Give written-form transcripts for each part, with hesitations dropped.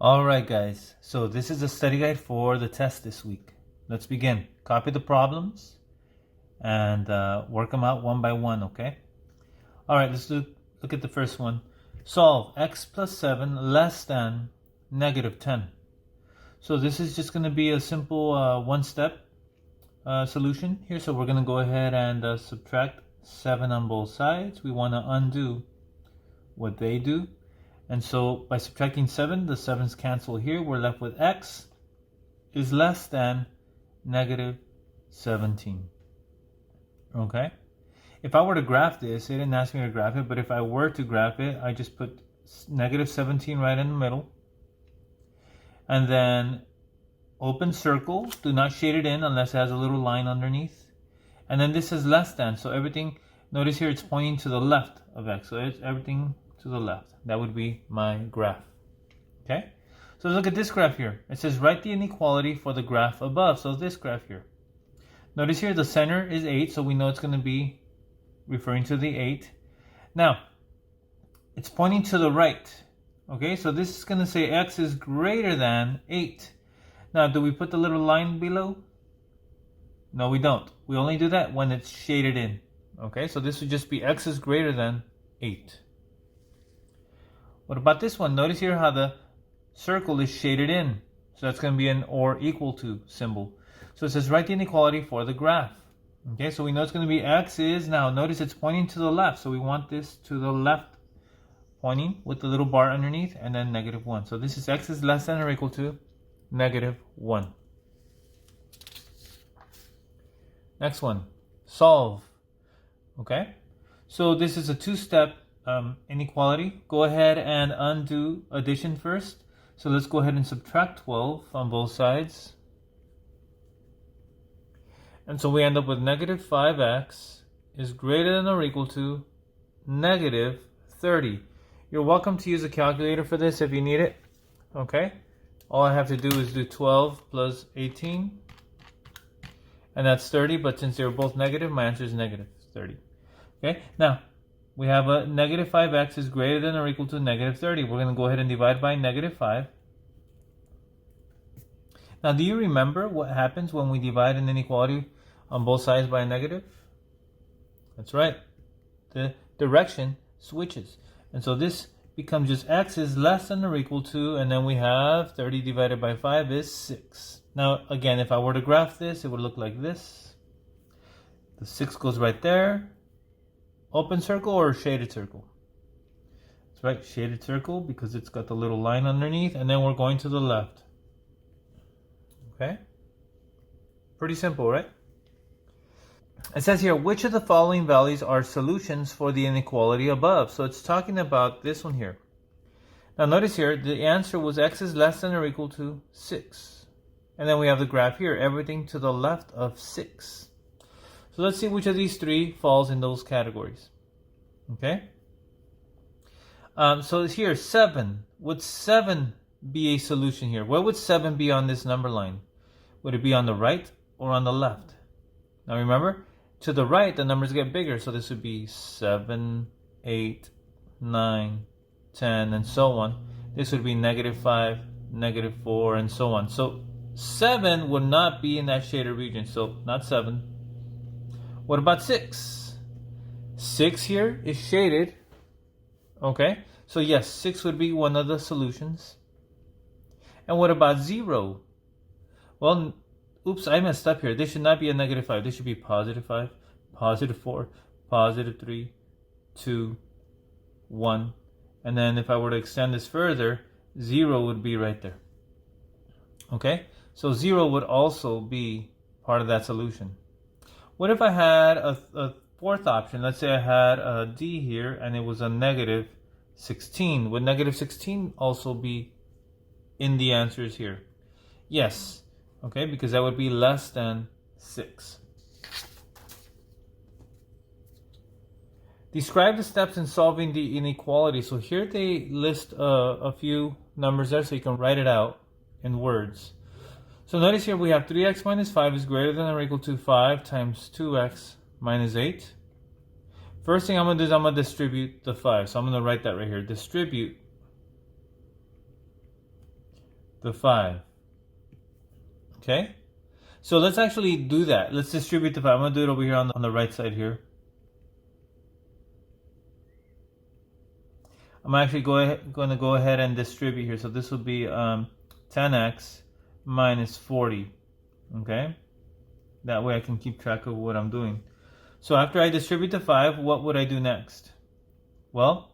Alright guys, so this is a study guide for the test this week. Let's begin. Copy the problems and work them out one by one, okay? Alright, look at the first one. Solve x plus 7 less than negative 10. So this is just going to be a simple one-step solution here. So we're going to go ahead and subtract 7 on both sides. We want to undo what they do. And so by subtracting 7, the 7's cancel here. We're left with x is less than negative 17. Okay? If I were to graph this, it didn't ask me to graph it, but if I were to graph it, I just put negative 17 right in the middle. And then open circle. Do not shade it in unless it has a little line underneath. And then this is less than. So everything, notice here it's pointing to the left of x. So it's everything to the left. That would be my graph. Okay? So look at this graph here. It says write the inequality for the graph above. So this graph here. Notice here the center is 8, so we know it's going to be referring to the 8. Now, it's pointing to the right. Okay, so this is going to say x is greater than 8. Now, do we put the little line below? No, we don't. We only do that when it's shaded in. Okay, so this would just be x is greater than 8. What about this one? Notice here how the circle is shaded in. So that's going to be an or equal to symbol. So it says write the inequality for the graph. Okay, so we know it's going to be x is, now notice it's pointing to the left. So we want this to the left, pointing with the little bar underneath, and then negative 1. So this is x is less than or equal to negative 1. Next one, solve. Okay, so this is a two-step inequality. Go ahead and undo addition first. So let's go ahead and subtract 12 on both sides. And so we end up with negative 5x is greater than or equal to negative 30. You're welcome to use a calculator for this if you need it. Okay? All I have to do is do 12 plus 18. And that's 30, but since they're both negative, my answer is negative 30. Okay? Now, we have a negative 5x is greater than or equal to negative 30. We're going to go ahead and divide by negative 5. Now, do you remember what happens when we divide an inequality on both sides by a negative? That's right. The direction switches. And so this becomes just x is less than or equal to, and then we have 30 divided by 5 is 6. Now, again, if I were to graph this, it would look like this. The 6 goes right there. Open circle or shaded circle? That's right, shaded circle, because it's got the little line underneath, and then we're going to the left. Okay? Pretty simple, right? It says here, which of the following values are solutions for the inequality above? So it's talking about this one here. Now notice here, the answer was x is less than or equal to 6. And then we have the graph here, everything to the left of 6. So let's see which of these three falls in those categories. Okay? So here, 7. Would 7 be a solution here? Where would 7 be on this number line? Would it be on the right or on the left? Now remember, to the right, the numbers get bigger. So this would be 7, 8, 9, 10, and so on. This would be negative 5, negative 4, and so on. So 7 would not be in that shaded region. So not 7. What about 6? 6 here is shaded. Okay, so yes, 6 would be one of the solutions. And what about 0? Well, oops, I messed up here. This should not be a negative 5. This should be positive 5, positive 4, positive 3, 2, 1. And then if I were to extend this further, 0 would be right there. Okay, so 0 would also be part of that solution. What if I had a fourth option? Let's say I had a D here and it was a negative 16. Would negative 16 also be in the answers here? Yes. Okay, because that would be less than 6. Describe the steps in solving the inequality. So here they list a few numbers there so you can write it out in words. So notice here we have 3x minus 5 is greater than or equal to 5 times 2x minus 8. First thing I'm going to do is I'm going to distribute the 5. So I'm going to write that right here. Distribute the 5. Okay? So let's actually do that. Let's distribute the 5. I'm going to do it over here on the right side here. I'm actually going to go ahead and distribute here. So this will be 10x minus 40. Okay? That way I can keep track of what I'm doing. So after I distribute the 5, what would I do next? Well,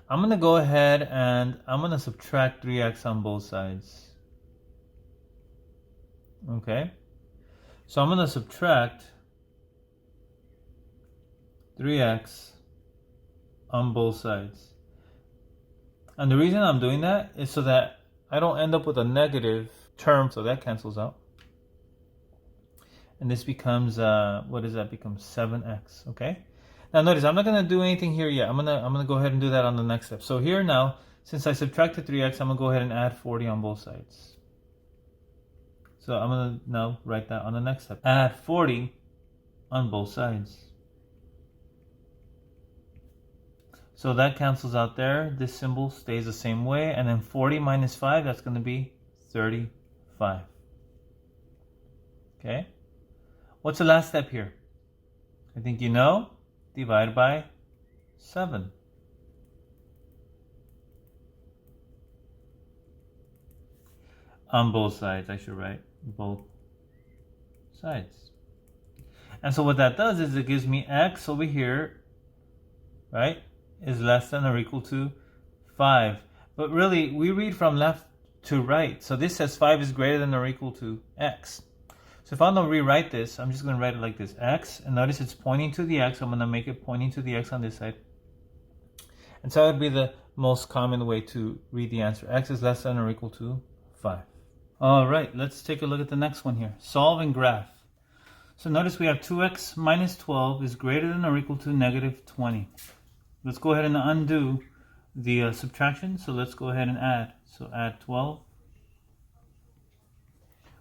I'm going to go ahead and I'm going to subtract 3x on both sides. Okay? So I'm going to subtract 3x on both sides. And the reason I'm doing that is so that I don't end up with a negative term, so that cancels out. And this becomes, what does that become? 7x, okay? Now notice, I'm not going to do anything here yet. I'm gonna go ahead and do that on the next step. So here now, since I subtracted 3x, I'm going to go ahead and add 40 on both sides. So I'm going to now write that on the next step. Add 40 on both sides. So that cancels out there. This symbol stays the same way. And then 40 minus 5, that's going to be 35. Okay? What's the last step here? I think you know. Divide by 7. On both sides, I should write both sides. And so what that does is it gives me x over here, right, is less than or equal to 5. But really, we read from left to right. So this says 5 is greater than or equal to x. So if I'm going to rewrite this, I'm just going to write it like this. X, and notice it's pointing to the x. I'm going to make it pointing to the x on this side. And so that would be the most common way to read the answer. X is less than or equal to 5. All right, let's take a look at the next one here. Solve and graph. So notice we have 2x minus 12 is greater than or equal to negative 20. Let's go ahead and undo the subtraction. So let's go ahead and add. So add 12.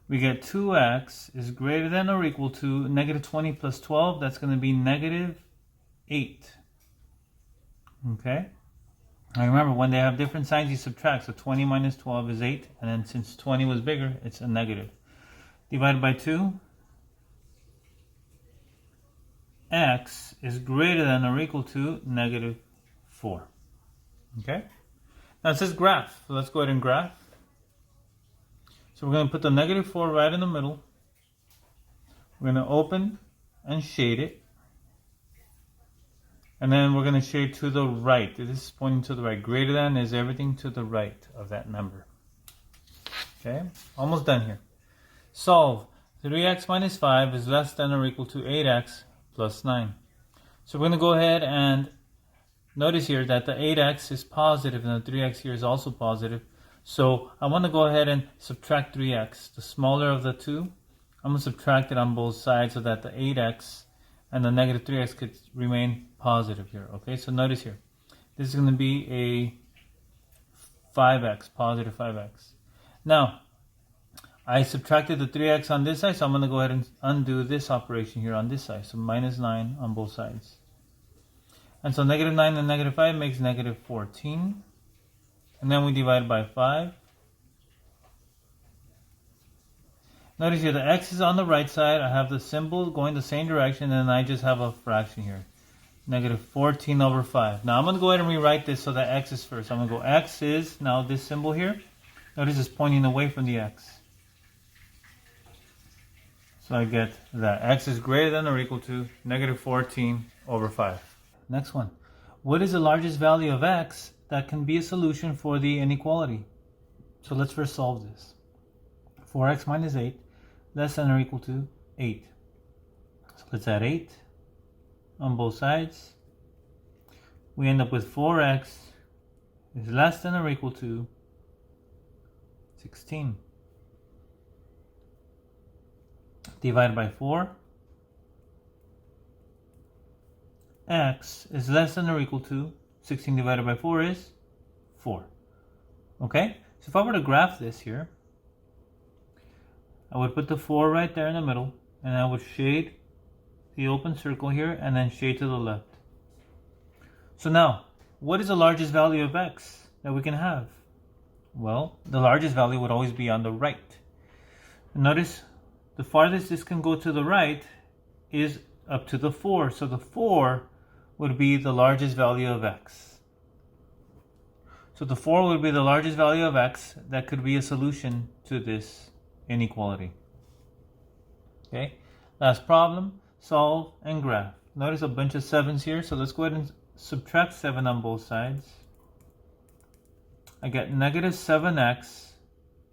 We get 2x is greater than or equal to negative 20 plus 12. That's going to be negative 8. Okay? Now remember, when they have different signs, you subtract. So 20 minus 12 is 8. And then since 20 was bigger, it's a negative. Divided by 2. X is greater than or equal to negative 4. Okay? Now it says graph. So let's go ahead and graph. So we're going to put the negative 4 right in the middle. We're going to open and shade it. And then we're going to shade to the right. This is pointing to the right. Greater than is everything to the right of that number. Okay, almost done here. Solve. 3x minus 5 is less than or equal to 8x plus 9. So we're going to go ahead and notice here that the 8x is positive and the 3x here is also positive. So I want to go ahead and subtract 3x. The smaller of the two, I'm going to subtract it on both sides so that the 8x and the negative 3x could remain positive here. Okay, so notice here. This is going to be a 5x, positive 5x. Now, I subtracted the 3x on this side, so I'm going to go ahead and undo this operation here on this side. So minus 9 on both sides. And so negative 9 and negative 5 makes negative 14. And then we divide by 5. Notice here the x is on the right side. I have the symbol going the same direction, and I just have a fraction here. Negative 14 over 5. Now I'm going to go ahead and rewrite this so that x is first. I'm going to go x is, now this symbol here, notice it's pointing away from the x. So I get that x is greater than or equal to negative 14 over 5. Next one. What is the largest value of x that can be a solution for the inequality? So let's first solve this. 4x minus 8 less than or equal to 8. So let's add 8 on both sides. We end up with 4x is less than or equal to 16. Divided by 4. X is less than or equal to 16 divided by 4 is 4. Okay? So if I were to graph this here, I would put the 4 right there in the middle, and I would shade the open circle here, and then shade to the left. So now, what is the largest value of x that we can have? Well, the largest value would always be on the right. Notice the farthest this can go to the right is up to the 4. So the 4 would be the largest value of x. So the 4 would be the largest value of x that could be a solution to this inequality. Okay, last problem, solve and graph. Notice a bunch of 7s here, so let's go ahead and subtract 7 on both sides. I get negative 7x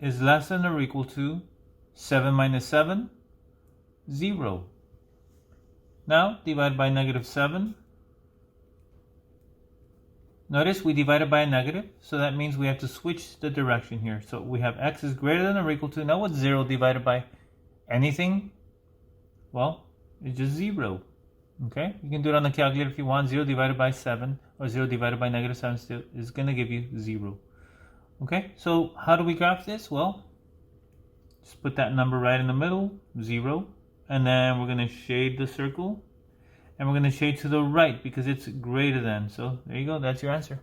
is less than or equal to 7 minus 7, 0. Now divide by negative 7. Notice we divided by a negative, so that means we have to switch the direction here. So we have x is greater than or equal to, now what's 0 divided by anything? Well, it's just 0. Okay, you can do it on the calculator if you want. 0 divided by 7 or 0 divided by negative 7 still is going to give you 0. Okay, so how do we graph this? Well, just put that number right in the middle, 0. And then we're going to shade the circle. And we're going to shade to the right because it's greater than. So there you go. That's your answer.